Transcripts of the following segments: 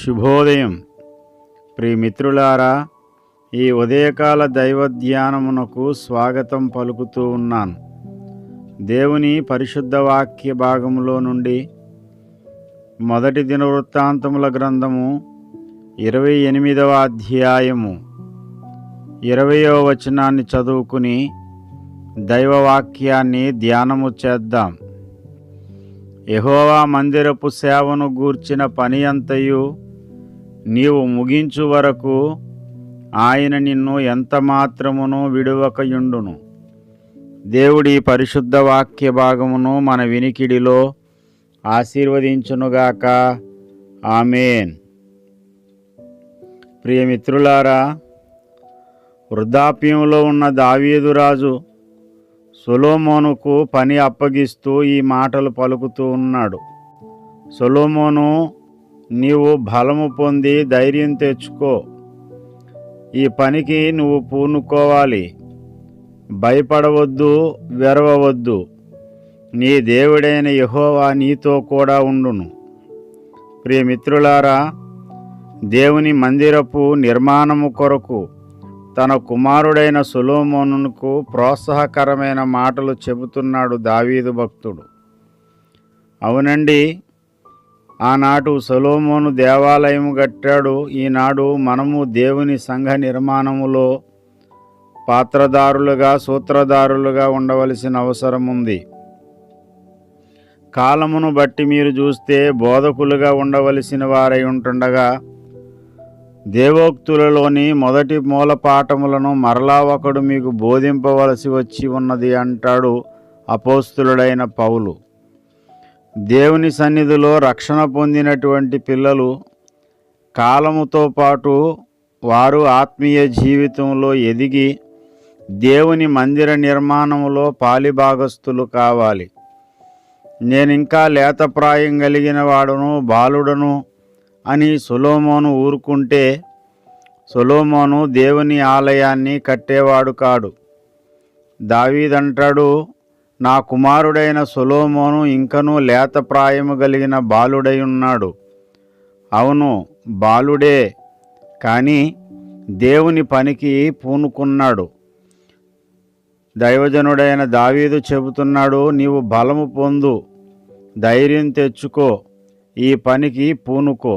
శుభోదయం. ప్రియమిత్రులారా, ఈ ఉదయకాల దైవ ధ్యానమునకు స్వాగతం పలుకుతూ ఉన్నాను. దేవుని పరిశుద్ధ వాక్య భాగములో నుండి మొదటి దినవృత్తాంతముల గ్రంథము 28వ అధ్యాయము 20వ వచనాన్ని చదువుకుని దైవవాక్యాన్ని ధ్యానము చేద్దాం. యెహోవా మందిరపు సేవను గూర్చిన పని అంతయు నీవు ముగించు వరకు ఆయన నిన్ను ఎంత మాత్రమును విడువకయుండును. దేవుడి పరిశుద్ధ వాక్య భాగమును మన వినికిడిలో ఆశీర్వదించునుగాక. ఆమేన్. ప్రియమిత్రులారా, వృద్ధాప్యంలో ఉన్న దావీదు రాజు సొలొమోనుకు పని అప్పగిస్తూ ఈ మాటలు పలుకుతూ ఉన్నాడు. సొలొమోను, నీవు బలము పొంది ధైర్యం తెచ్చుకో. ఈ పనికి నువ్వు పూనుకోవాలి. భయపడవద్దు, వెరవవద్దు. నీ దేవుడైన యెహోవా నీతో కూడా ఉండును. ప్రియమిత్రులారా, దేవుని మందిరపు నిర్మాణము కొరకు తన కుమారుడైన సొలొమోనుకు ప్రోత్సాహకరమైన మాటలు చెబుతున్నాడు దావీదు భక్తుడు. అవునండి, ఆనాడు సొలొమోను దేవాలయం కట్టాడు. ఈనాడు మనము దేవుని సంఘ నిర్మాణములో పాత్రదారులుగా, సూత్రధారులుగా ఉండవలసిన అవసరం ఉంది. కాలమును బట్టి మీరు చూస్తే బోధకులుగా ఉండవలసిన వారై ఉంటుండగా దేవోక్తులలోని మొదటి మూలపాఠములను మరలా ఒకడు మీకు బోధింపవలసి వచ్చి ఉన్నది అంటాడు అపోస్తులుడైన పౌలు. దేవుని సన్నిధిలో రక్షణ పొందినటువంటి పిల్లలు కాలముతో పాటు వారు ఆత్మీయ జీవితంలో ఎదిగి దేవుని మందిర నిర్మాణములో పాలిభాగస్తులు కావాలి. నేనింకా లేతప్రాయం కలిగిన వాడును, బాలుడను అని సొలొమోను ఊరుకుంటే సొలొమోను దేవుని ఆలయాన్ని కట్టేవాడు కాడు. దావీదంటాడు, నా కుమారుడైన సొలొమోను ఇంకనూ లేత ప్రాయము కలిగిన బాలుడై ఉన్నాడు. అవును, బాలుడే, కానీ దేవుని పనికి పూనుకున్నాడు. దైవజనుడైన దావీదు చెబుతున్నాడు, నీవు బలము పొందు, ధైర్యం తెచ్చుకో, ఈ పనికి పూనుకో.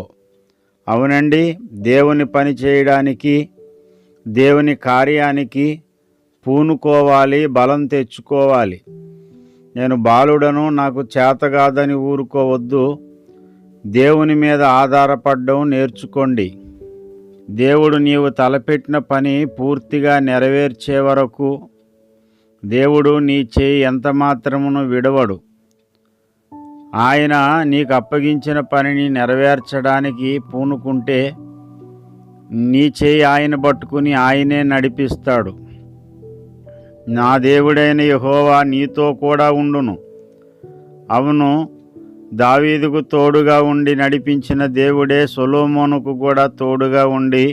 అవునండి, దేవుని పని చేయడానికి, దేవుని కార్యానికి పూనుకోవాలి, బలం తెచ్చుకోవాలి. నేను బాలుడను, నాకు చేతగాదని ఊరుకోవద్దు. దేవుని మీద ఆధారపడడం నేర్చుకోండి. దేవుడు నీవు తలపెట్టిన పని పూర్తిగా నెరవేర్చే వరకు దేవుడు నీ చేయి ఎంత మాత్రమును విడవడు. ఆయన నీకు అప్పగించిన పనిని నెరవేర్చడానికి పూనుకుంటే నీ చేయి ఆయన పట్టుకుని ఆయనే నడిపిస్తాడు. నా దేవుడైన యెహోవా నీతో కూడా ఉండును. అవును, దావీదుకు తోడుగా ఉండి నడిపించిన దేవుడే సొలొమోనుకు కూడా తోడుగా ఉండి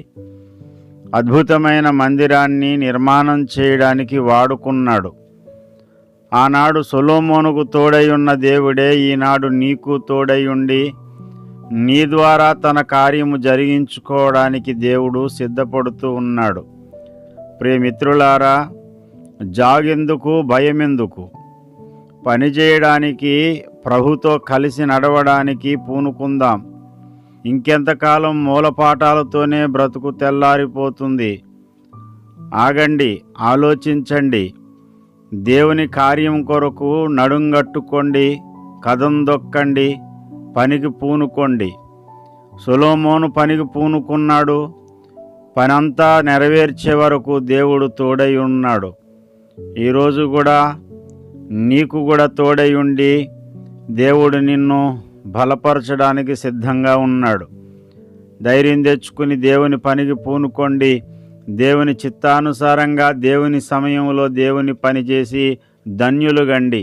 అద్భుతమైన మందిరాన్ని నిర్మాణం చేయడానికి వాడుకున్నాడు. ఆనాడు సొలొమోనుకు తోడై ఉన్న దేవుడే ఈనాడు నీకు తోడై ఉండి నీ ద్వారా తన కార్యము జరిగించుకోవడానికి దేవుడు సిద్ధపడుతూ ఉన్నాడు. ప్రియమిత్రులారా, జాగెందుకు, భయమెందుకు? పని చేయడానికి, ప్రభుతో కలిసి నడవడానికి పూనుకుందాం. ఇంకెంతకాలం మూలపాఠాలతోనే బ్రతుకు తెల్లారిపోతుంది? ఆగండి, ఆలోచించండి. దేవుని కార్యం కొరకు నడుంగట్టుకోండి, కదం దొక్కండి, పనికి పూనుకోండి. సొలొమోను పనికి పూనుకున్నాడు. పనంతా నెరవేర్చే వరకు దేవుడు తోడై ఉన్నాడు. ఈరోజు కూడా నీకు కూడా తోడై ఉండి దేవుడు నిన్ను బలపరచడానికి సిద్ధంగా ఉన్నాడు. ధైర్యం తెచ్చుకుని దేవుని పనికి పూనుకోండి. దేవుని చిత్తానుసారంగా దేవుని సమయంలో దేవుని పని చేసి ధన్యులుగండి.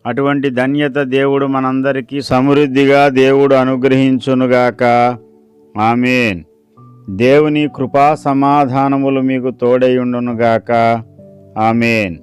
అటువంటి ధన్యత దేవుడు మనందరికీ సమృద్ధిగా దేవుడు అనుగ్రహించునుగాక. ఆమేన్. దేవుని కృపా సమాధానములు మీకు తోడై ఉండునుగాక. ఆమేన్.